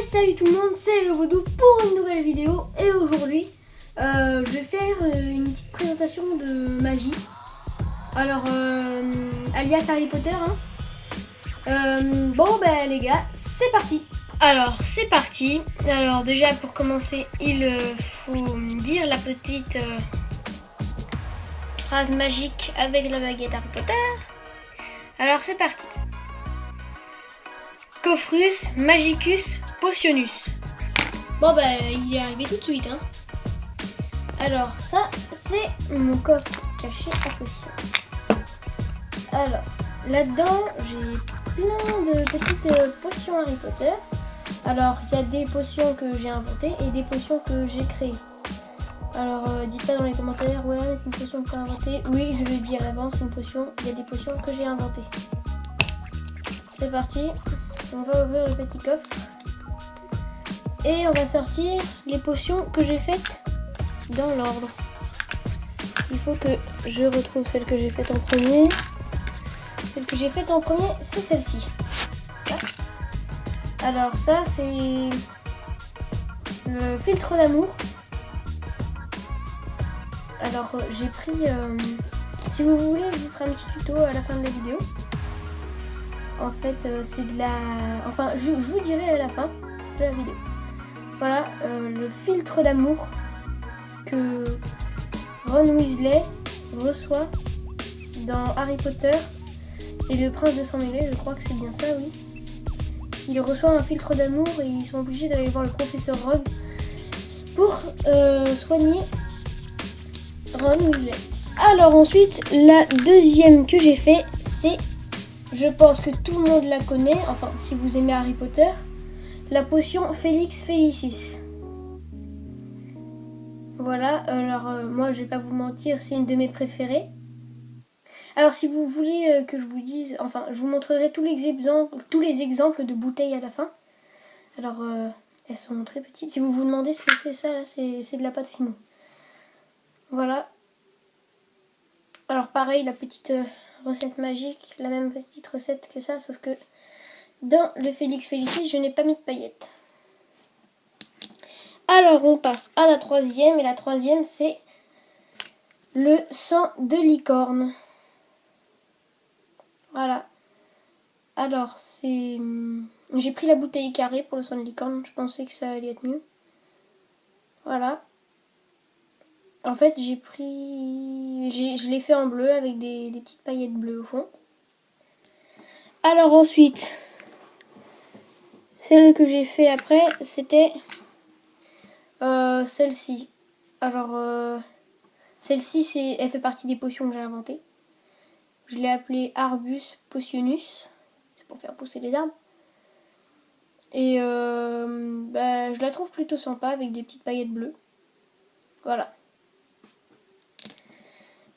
Salut tout le monde, c'est le Vaudou pour une nouvelle vidéo. Et aujourd'hui, je vais faire une petite présentation de magie. Alors, alias Harry Potter. Bon, les gars, c'est parti. Alors, c'est parti. Alors, déjà, pour commencer, il faut me dire la petite phrase magique avec la baguette Harry Potter. Alors, c'est parti. Coffrus Magicus Potionus. Bon il est arrivé tout de suite Alors ça c'est mon coffre caché à potions. Alors là-dedans j'ai plein de petites potions Harry Potter. Alors il y a des potions que j'ai inventées et des potions que j'ai créées. Alors dites pas dans les commentaires ouais c'est une potion que tu as inventée. Oui je le dis à l'avance, c'est une potion. Il y a des potions que j'ai inventées. C'est parti. On va ouvrir le petit coffre et on va sortir les potions que j'ai faites dans l'ordre. Il faut que je retrouve celle que j'ai faite en premier. Celle que j'ai faite en premier, c'est celle-ci. Alors ça, c'est le filtre d'amour. Alors j'ai pris... si vous voulez, je vous ferai un petit tuto à la fin de la vidéo. En fait, c'est de la... Enfin, je vous dirai à la fin de la vidéo. Voilà, le filtre d'amour que Ron Weasley reçoit dans Harry Potter et le prince de sang mêlé, je crois que c'est bien ça, oui. Il reçoit un filtre d'amour et ils sont obligés d'aller voir le professeur Rogue pour soigner Ron Weasley. Alors ensuite, la deuxième que j'ai fait, c'est... Je pense que tout le monde la connaît, enfin si vous aimez Harry Potter, la potion Felix Felicis. Voilà, alors moi je vais pas vous mentir, c'est une de mes préférées. Alors si vous voulez que je vous dise, enfin je vous montrerai tous les exemples de bouteilles à la fin. Alors elles sont très petites, si vous vous demandez ce que c'est ça, là c'est de la pâte Fimo. Voilà. Alors pareil, la petite... recette magique, la même petite recette que ça, sauf que dans le Felix Felicis, je n'ai pas mis de paillettes. Alors on passe à la troisième, et la troisième c'est le sang de licorne. Voilà. Alors c'est... J'ai pris la bouteille carrée pour le sang de licorne, je pensais que ça allait être mieux. Voilà. En fait j'ai pris... Je l'ai fait en bleu avec des petites paillettes bleues au fond. Alors ensuite, celle que j'ai fait après, c'était celle-ci. Alors, celle-ci, elle fait partie des potions que j'ai inventées. Je l'ai appelée Arbus Potionus. C'est pour faire pousser les arbres. Et je la trouve plutôt sympa avec des petites paillettes bleues. Voilà.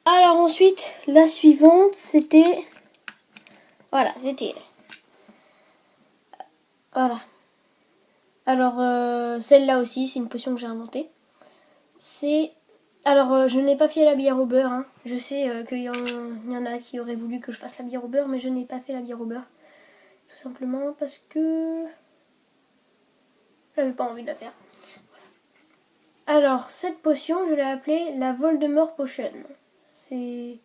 Alors ensuite, la suivante, c'était... Voilà, c'était elle. Voilà. Alors, celle-là aussi, c'est une potion que j'ai inventée. C'est... Alors, je n'ai pas fait la bière au beurre. Je sais qu'il y en a qui auraient voulu que je fasse la bière au beurre, mais je n'ai pas fait la bière au beurre. Tout simplement parce que... j'avais pas envie de la faire. Alors, cette potion, je l'ai appelée la Voldemort Potion. C'est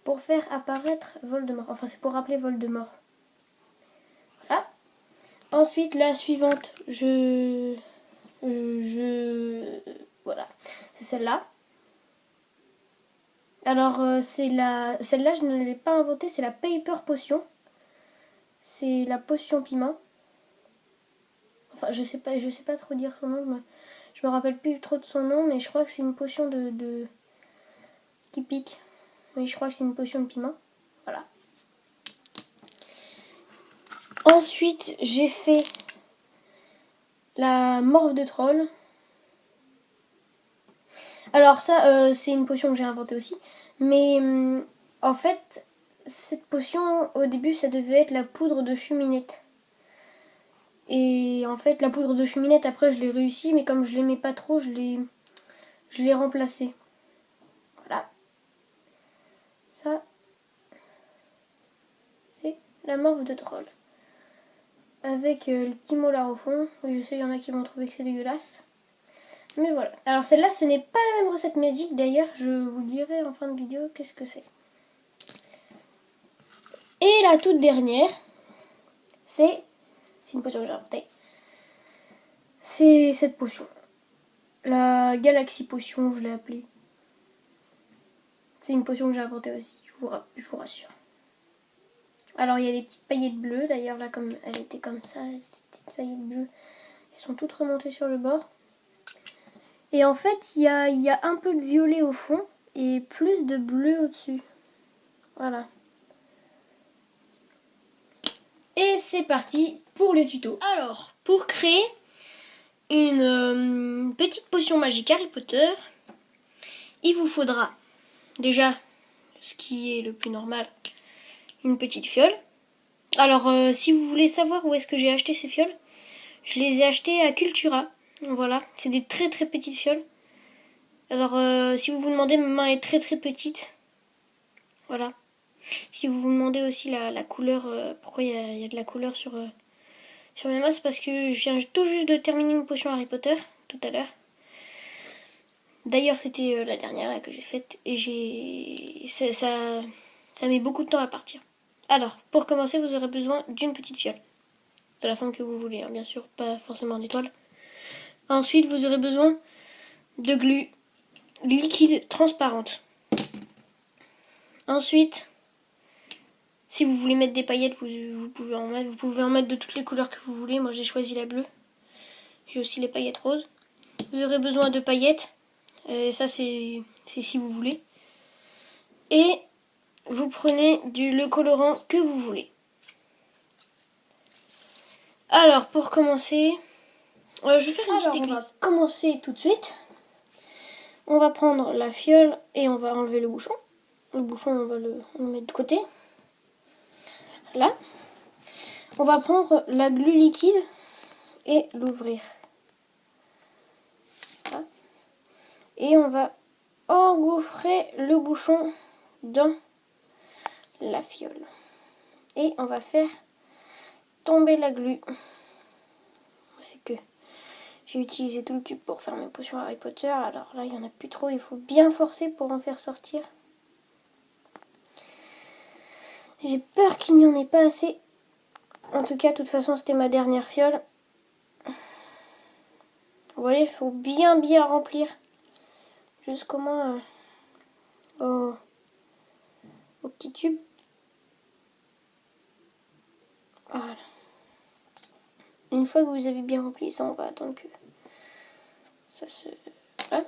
pour faire apparaître Voldemort. Enfin, c'est pour rappeler Voldemort. Voilà. Ensuite, la suivante, voilà, c'est celle-là. Alors, celle-là, je ne l'ai pas inventée, c'est la Paper Potion. C'est la potion piment. Enfin, je sais pas trop dire son nom. Je me rappelle plus trop de son nom, mais je crois que c'est une potion qui pique. Oui, je crois que c'est une potion de piment. Voilà. Ensuite, j'ai fait la morve de troll. Alors ça, c'est une potion que j'ai inventée aussi. Mais en fait, cette potion, au début, ça devait être la poudre de chuminette. Et en fait, la poudre de chuminette, après, je l'ai réussi. Mais comme je l'aimais pas trop, je l'ai remplacée. Voilà. Ça, c'est la morve de troll. avec le petit molar au fond. Je sais, il y en a qui vont trouver que c'est dégueulasse. Mais voilà. Alors celle-là, ce n'est pas la même recette magique. D'ailleurs, je vous dirai en fin de vidéo qu'est-ce que c'est. Et la toute dernière, c'est une potion que j'ai inventée. C'est cette potion. La Galaxy Potion, je l'ai appelée. C'est une potion que j'ai inventée aussi, je vous rassure. Alors il y a des petites paillettes bleues, d'ailleurs là comme elle était comme ça, les petites paillettes bleues, elles sont toutes remontées sur le bord. Et en fait il y a un peu de violet au fond et plus de bleu au-dessus. Voilà. Et c'est parti pour le tuto. Alors, pour créer une petite potion magique Harry Potter, il vous faudra déjà, ce qui est le plus normal, une petite fiole. Alors, si vous voulez savoir où est-ce que j'ai acheté ces fioles, je les ai achetées à Cultura. Voilà, c'est des très très petites fioles. Alors, si vous vous demandez, ma main est très très petite. Voilà. Si vous vous demandez aussi la couleur, pourquoi il y a de la couleur sur mes mains, c'est parce que je viens tout juste de terminer une potion Harry Potter, tout à l'heure. D'ailleurs, c'était la dernière là, que j'ai faite, et ça met beaucoup de temps à partir. Alors, pour commencer, vous aurez besoin d'une petite fiole. De la forme que vous voulez, hein, bien sûr, pas forcément en étoile. Ensuite, vous aurez besoin de glu liquide transparente. Ensuite, si vous voulez mettre des paillettes, vous pouvez en mettre. Vous pouvez en mettre de toutes les couleurs que vous voulez. Moi, j'ai choisi la bleue. J'ai aussi les paillettes roses. Vous aurez besoin de paillettes. Ça, c'est si vous voulez. Et vous prenez le colorant que vous voulez. Alors, pour commencer, je vais faire une petite église. On va commencer tout de suite. On va prendre la fiole et on va enlever le bouchon. Le bouchon, on va le mettre de côté. Là. On va prendre la glu liquide et l'ouvrir. Voilà. Et on va engouffrer le bouchon dans la fiole. Et on va faire tomber la glu. C'est que j'ai utilisé tout le tube pour faire mes potions Harry Potter. Alors là, il n'y en a plus trop. Il faut bien forcer pour en faire sortir. J'ai peur qu'il n'y en ait pas assez. En tout cas, de toute façon, c'était ma dernière fiole. Vous voyez, il faut bien remplir. Jusqu'au moins au petit tube. Voilà. Une fois que vous avez bien rempli ça, on va attendre que ça se... Voilà.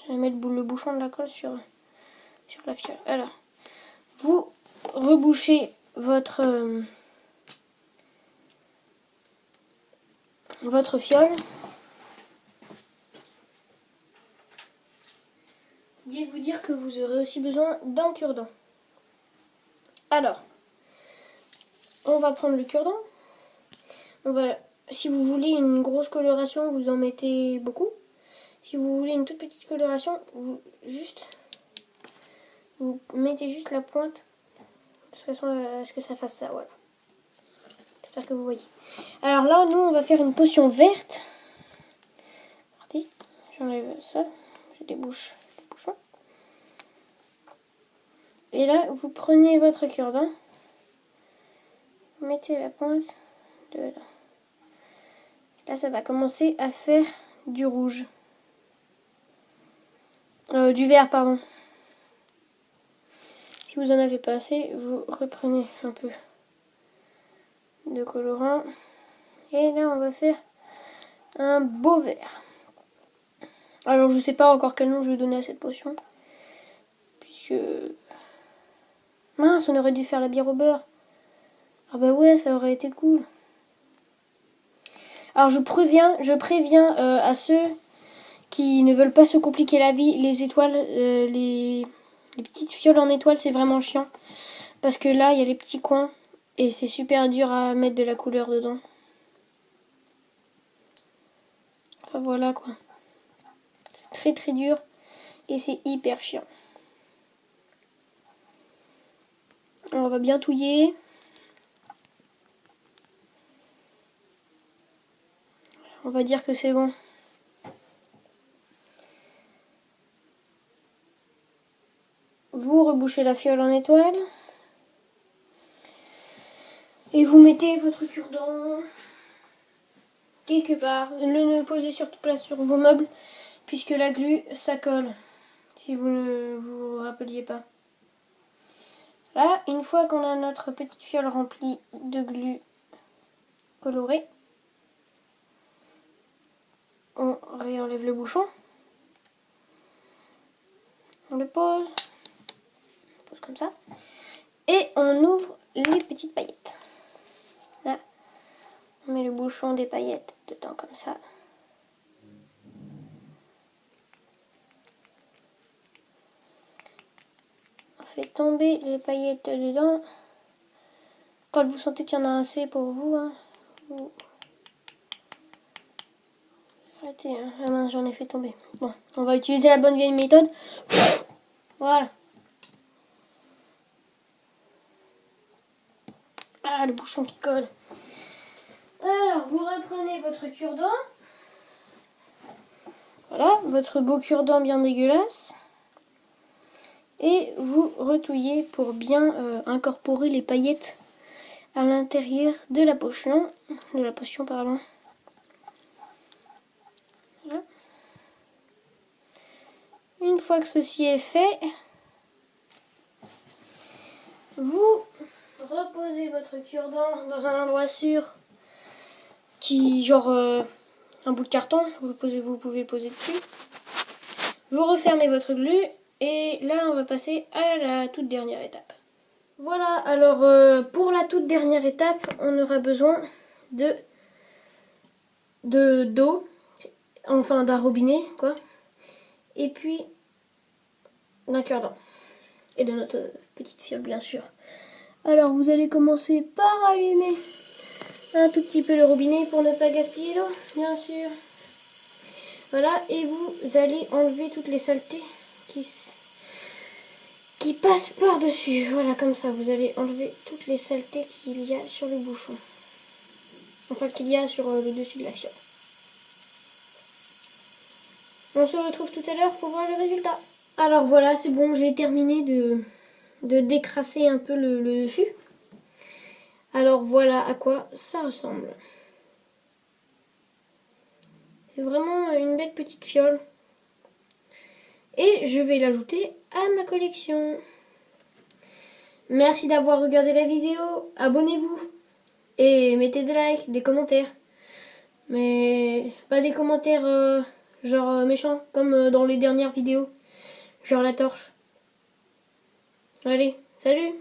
Je vais mettre le bouchon de la colle sur la fiole. Alors, vous rebouchez votre fiole. J'ai oublié de vous dire que vous aurez aussi besoin d'un cure-dent. Alors, on va prendre le cure-dent. Si vous voulez une grosse coloration, vous en mettez beaucoup. Si vous voulez une toute petite coloration, vous mettez juste la pointe de façon à ce que ça fasse ça. Voilà. J'espère que vous voyez. Alors là, nous, on va faire une potion verte. Parti. J'enlève ça. Je débouche le bouchon. Et là, vous prenez votre cure-dent. Mettez la pointe de là. Là, ça va commencer à faire du rouge. Du vert, pardon. Si vous en avez pas assez, vous reprenez un peu de colorant. Et là, on va faire un beau vert. Alors, je sais pas encore quel nom je vais donner à cette potion. Puisque... Mince, on aurait dû faire la bière au beurre. Ah bah ouais, ça aurait été cool. Alors, je préviens à ceux qui ne veulent pas se compliquer la vie. Les étoiles, les petites fioles en étoiles, c'est vraiment chiant. Parce que là, il y a les petits coins. Et c'est super dur à mettre de la couleur dedans. Enfin, voilà quoi. C'est très très dur. Et c'est hyper chiant. Alors, on va bien touiller. on va dire que c'est bon. Vous rebouchez la fiole en étoile. Et vous mettez votre cure-dent quelque part. Ne le posez surtout pas sur vos meubles, puisque la glu, ça colle. Si vous ne vous rappeliez pas. Là, une fois qu'on a notre petite fiole remplie de glu colorée, on réenlève le bouchon. On le pose. On pose comme ça. Et on ouvre les petites paillettes. Là, on met le bouchon des paillettes dedans comme ça. On fait tomber les paillettes dedans. Quand vous sentez qu'il y en a assez pour vous, hein, vous... arrêtez, hein. Ah mince, j'en ai fait tomber. Bon, on va utiliser la bonne vieille méthode. Voilà. Ah, le bouchon qui colle. Alors, vous reprenez votre cure-dent. Voilà, votre beau cure-dent bien dégueulasse. Et vous retouillez pour bien incorporer les paillettes à l'intérieur de la potion. Pardon. Voilà. Une fois que ceci est fait, vous reposez votre cure-dent dans un endroit sûr, qui genre un bout de carton, vous pouvez le poser dessus. Vous refermez votre glu et là on va passer à la toute dernière étape. Voilà, alors pour la toute dernière étape, on aura besoin d'eau, enfin d'un robinet quoi, et puis d'un cure-dent et de notre petite fiole bien sûr. Alors vous allez commencer par allumer un tout petit peu le robinet pour ne pas gaspiller l'eau, bien sûr. Voilà, et vous allez enlever toutes les saletés qui passent par-dessus. Voilà, comme ça, vous allez enlever toutes les saletés qu'il y a sur le bouchon. Enfin, qu'il y a sur le dessus de la fiole. On se retrouve tout à l'heure pour voir le résultat. Alors voilà, c'est bon, j'ai terminé de décrasser un peu le dessus. Alors voilà à quoi ça ressemble. C'est vraiment une belle petite fiole. Et je vais l'ajouter à ma collection. Merci d'avoir regardé la vidéo. Abonnez-vous. Et mettez des likes, des commentaires. Mais pas des commentaires genre méchants, comme dans les dernières vidéos. Genre la torche. Allez, salut!